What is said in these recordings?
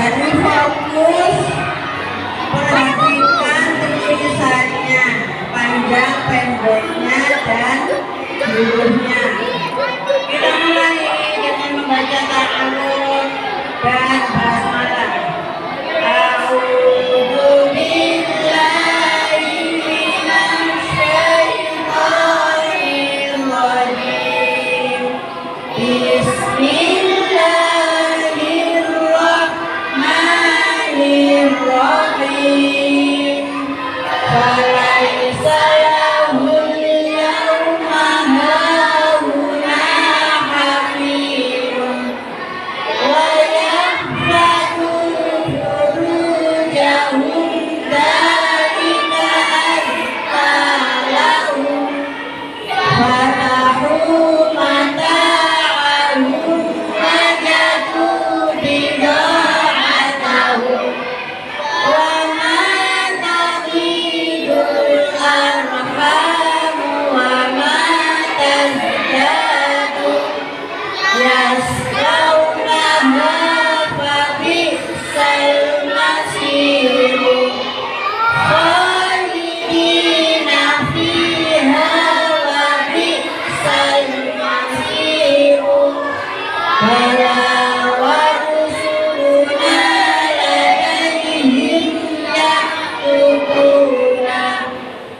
Jadi fokus perhatikan tulisannya, panjang pendeknya dan hurufnya. Kita mulai dengan membaca ta'awun dan basmalah. A'udzu billahi minasyaitonir rajim. Bismillahirrahmanirrahim. Falaisa lahul yawma hahuna hafizun wa yahfadu furujahum dzalika azka lahum fatahu mata'ahum wajadu bida'atahum wa ma taqidul arham wa ma tazdadu yaslawnaha fa bi'sal masiru khalidina fiha wa bi'sal masiru wala wa rusuluna ladayhim yaktubuna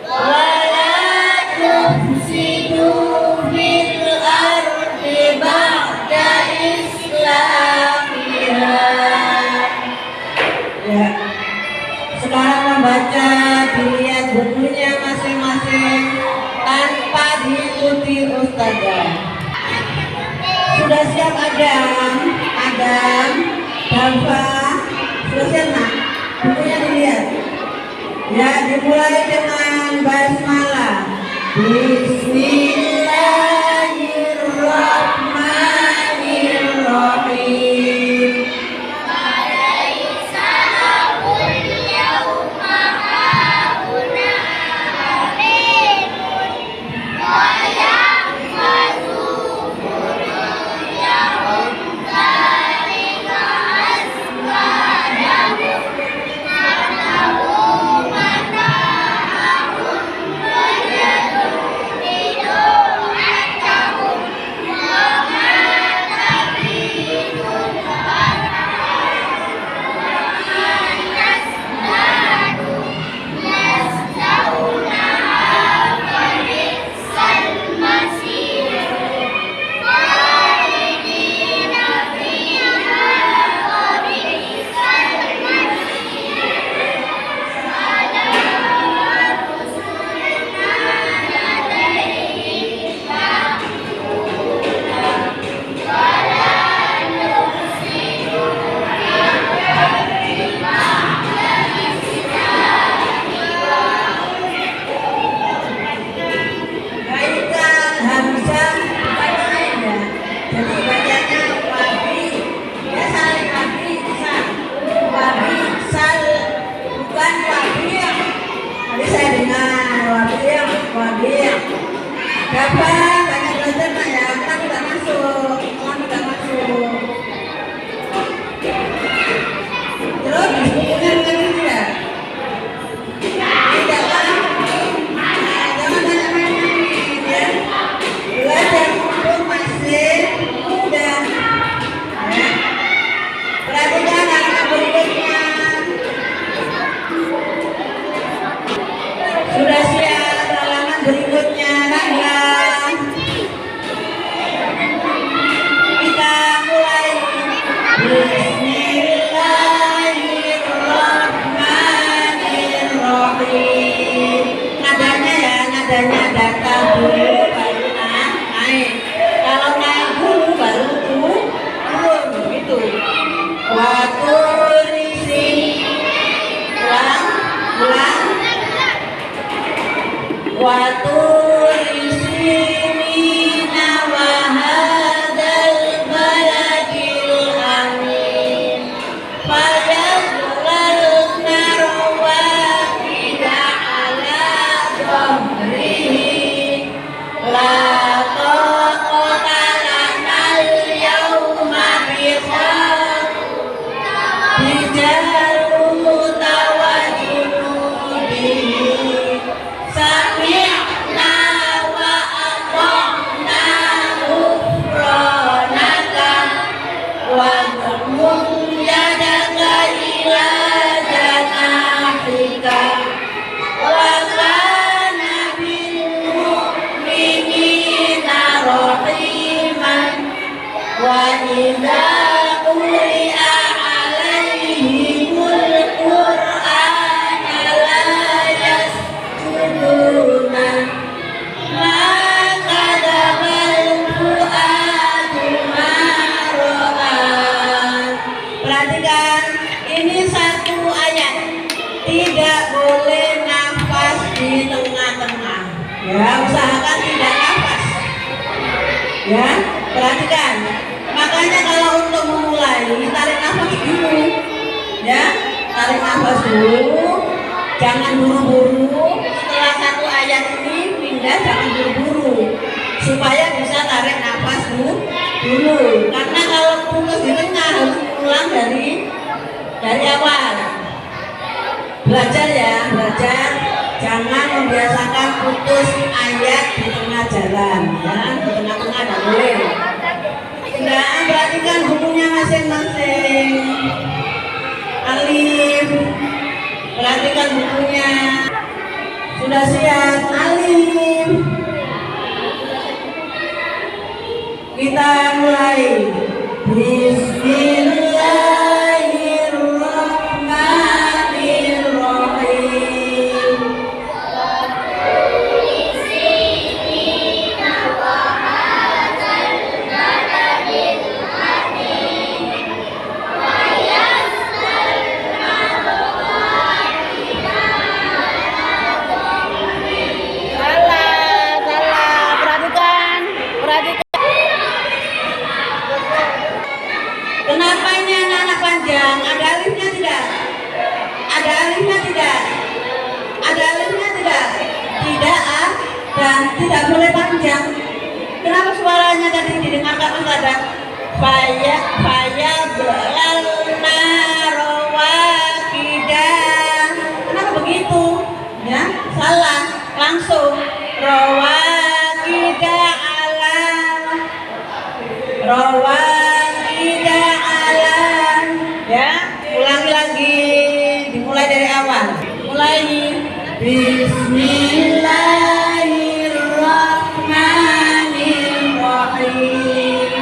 wala tufsidu fil ardi ba'da islamiha. Ya, sekarang membaca, dilihat bukunya masing-masing tanpa diikuti ustazah. Sudah siap Adam? Dafa? Sudah siap nak? Bukunya dilihat. Ya, dimulai dengan basmalah. Bismillahirrahmanirrahim. Dapat banyak belajar nak ya, kita tidak masuk, tidak masuk. Terus bukunya bukan tidak? Tidak kan? Jangan main-main ya. Belajar pun masih mudah. Ya. Perhatikan halaman berikutnya. Sudah siap halaman berikutnya kan ya? Kita mulai. Bismillahirrahmanirrahim. Nadanya ya, nadanya data dulu baru naik. Kalau naik dulu baru turun begitu. Waktu risi ulang waktu risi mina wahadal baladil amin pada bulan narwa tidak ala dohri la taqota lanal yauma bisa يدك إلى جناحك وكان بالمؤمنين رحيما وإذا قرئ عليهم القرآن لا يسجدون ما كذب الفؤاد ما رأى. Perhatikan, ini satu ayat, tidak boleh nafas di tengah-tengah. Ya, usahakan tidak nafas. Ya, perhatikan. Makanya kalau untuk memulai, tarik nafas dulu. Ya, tarik nafas dulu. Jangan buru-buru. Setelah satu ayat ini pindah, jangan buru-buru. Supaya bisa tarik nafas dulu. Karena kalau putus di tengah harus ulang dari awal. Belajar ya, belajar. Jangan membiasakan putus ayat di tengah jalan, ya, di tengah-tengah tidak boleh. Tidak, perhatikan bukunya masing-masing. Alif, perhatikan bukunya. Sudah siap, Alif. Kita mulai. Bismillahirrahmanirrahim. Kenapa ini anak-anak panjang? Ada alifnya tidak? Ada alifnya tidak? Ada alifnya tidak? Tidak, dan tidak boleh panjang. Kenapa suaranya tadi didengarkan ada belalna rawakidah? Kenapa begitu? Ya, salah. Langsung rawakidah ala ya, ulangi lagi, dimulai dari awal. Mulai Bismillahirrahmanirrahim.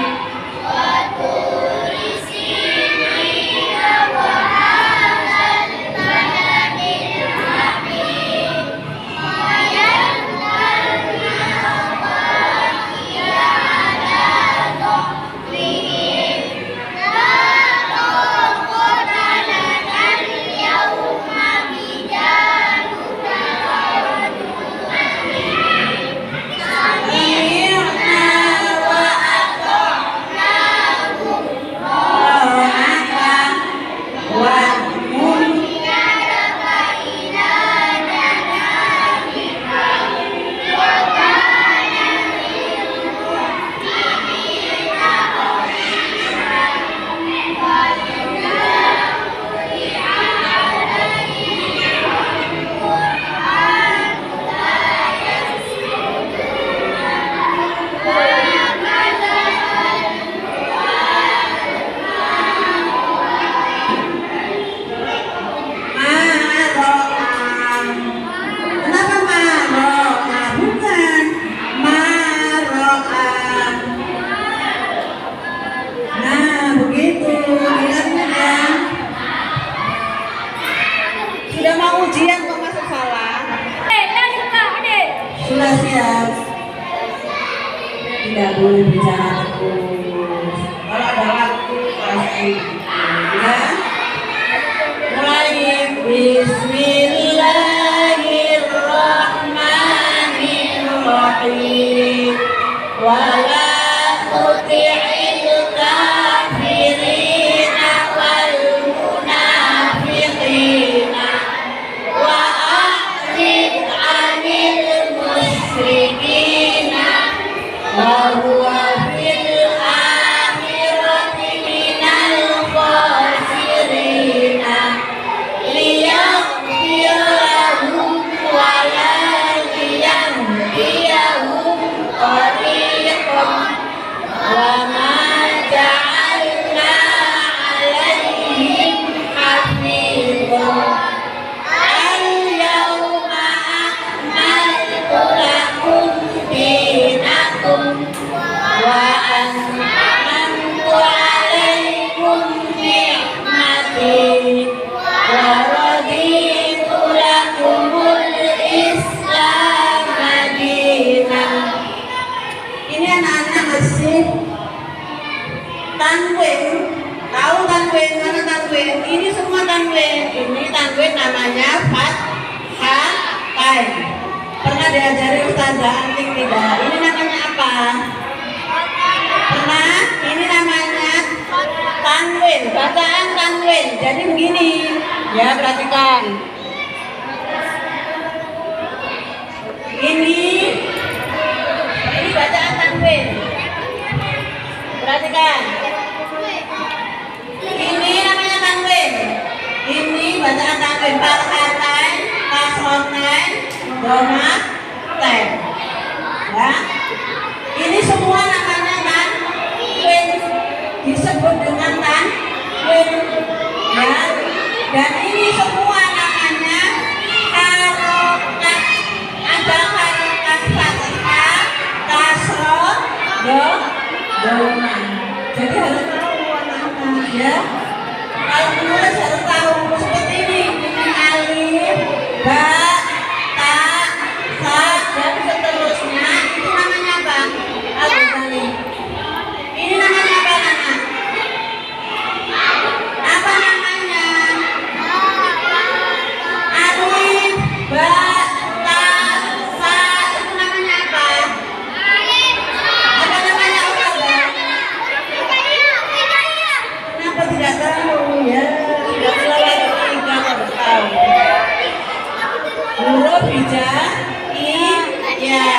Sudah mau ujian kok masuk salah. Sudah siap. Tidak boleh bicara terus. Kalau ada waktu pasti. Ya. Mulai. Bismillahirrahmanirrahim. Wala tuti'il kafirina wal munafiqina wa a'rid 'anil musyrikina wa huwa fil akhirati minal khasirina liyaghfir lahum wa la yahdiyahum tariqan pakai. Pernah diajari Ustazah Anting tidak? Ini namanya apa? Pernah? Ini namanya tanwin, bacaan tanwin. Jadi begini, ya perhatikan. Ini bacaan tanwin. Perhatikan. Ini namanya tanwin. Ini bacaan tanwin. Fathatain, kasrotain, dhammatain. Ya. Ini semua namanya tanwin. Disebut dengan tanwin. Ya. Dan ini semua namanya harokat. Ada harokat fathah, kasroh, dhammah. Jadi harus tahu anak-anak ya. Kalau menulis harus tahu seperti ini alif, ba, ta, sa dan seterusnya. Itu namanya apa? Al-Ghazali. Ini namanya apa anak? Apa namanya? Alif, ba, ta, sa itu namanya apa? Apa namanya Ustazah? Kenapa tidak tahu ya? Tidak melewati tiga harus tahu. Huruf hijaiyah. Ya.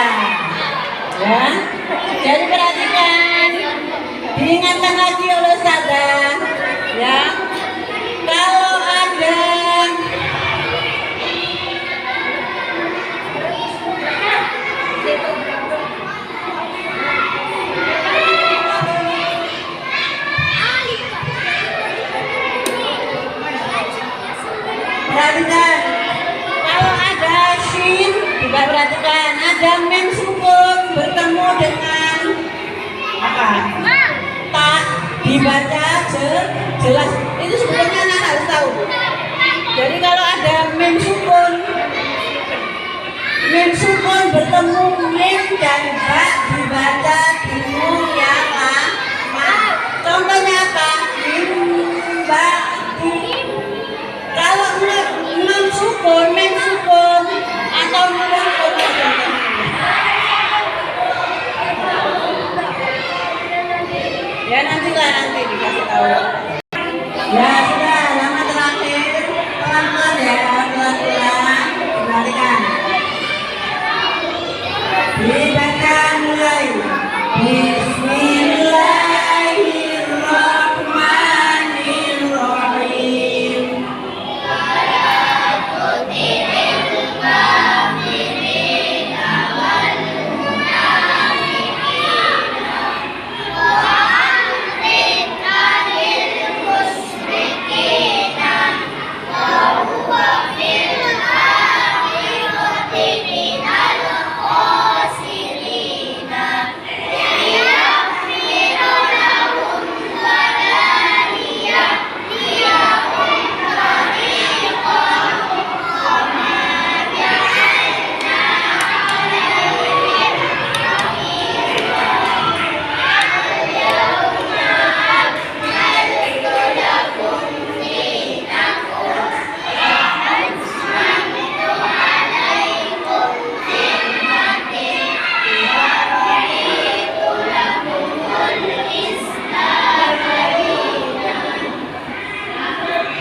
Jadi perhatikan. Diingatkan lagi oleh Ustazah. Ya. Kalau ada perhatikan, kalau ada shin juga perhatikan, ada mem sukun bertemu dengan apa? Tak dibaca jelas. Itu sebetulnya anak harus tahu. Jadi kalau ada mem sukun bertemu mim dan ba dibaca bingung ya lama. Contohnya apa? Mimba. Kalau mem sukun atau nun sukun ya nanti dikasih tahu. Ya sudah, lama terakhir pelan-pelan ya, pelan-pelan kembalikan. Dibaca mulai. Bismillahirrahmanirrahim.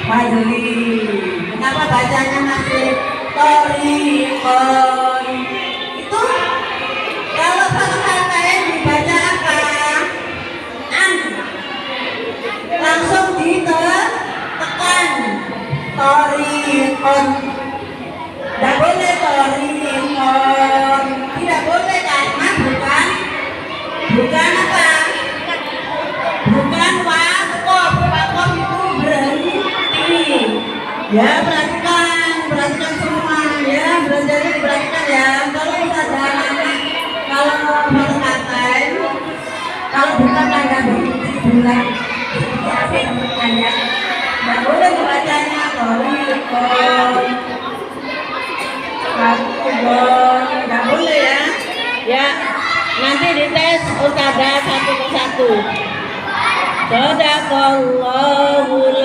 Fadli. Kenapa bacanya masih Torikon? Itu kalau Fathatain dibaca apa? An. Langsung ditekan. Torikon. Tidak boleh Torikon. Tidak boleh karena bukan apa? Bukan wakof. Wakof itu berhenti. Ya perhatikan semua ya, belajarnya diperhatikan ya. Kalau Ustazah anak, kalau Fathatain, kalau bukan tanda bulan seperti apa ya, nggak boleh membacanya Torikon, nggak boleh ya. Ya nanti dites Ustazah satu persatu. Sadaqallahul